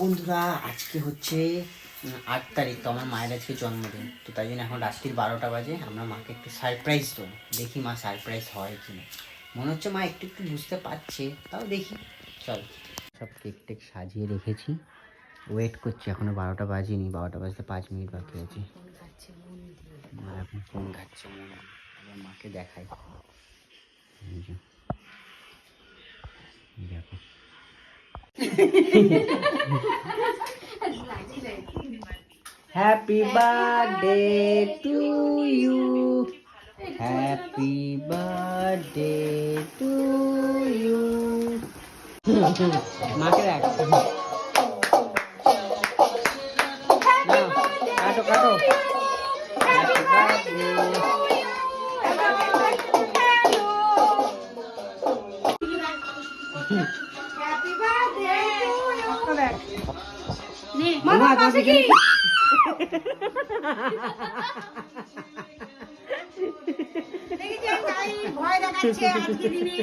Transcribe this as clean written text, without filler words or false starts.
বন্ধুরা আজকে হচ্ছে 8 তারিখ, তো আমার মায়ের আজকে জন্মদিন। তো তাই জন্য এখন রাত্রির 12টা বাজে, আমরা মাকে একটু সারপ্রাইজ দেবো। দেখি মা সারপ্রাইজ হয় কি না। মনে হচ্ছে মা একটু একটু বুঝতে পারছে, তাও দেখি। চল, সব কেক টেক সাজিয়ে রেখেছি, ওয়েট করছি। এখনো 12টা বাজেনি, 12টা বাজতে 5 মিনিট বাকি আছে। মা এখন ফোন ঘাটছে মন দিয়ে। এবার মাকে দেখাই, এই যে, দেখো। Happy birthday to you. Happy birthday to you. মাকে দেখ। কাটো কাটো। Happy birthday. Happy birthday to you. মামা পাশে কি? দেখি যে তাই ভয় দেখাচ্ছে আজকে দিনে।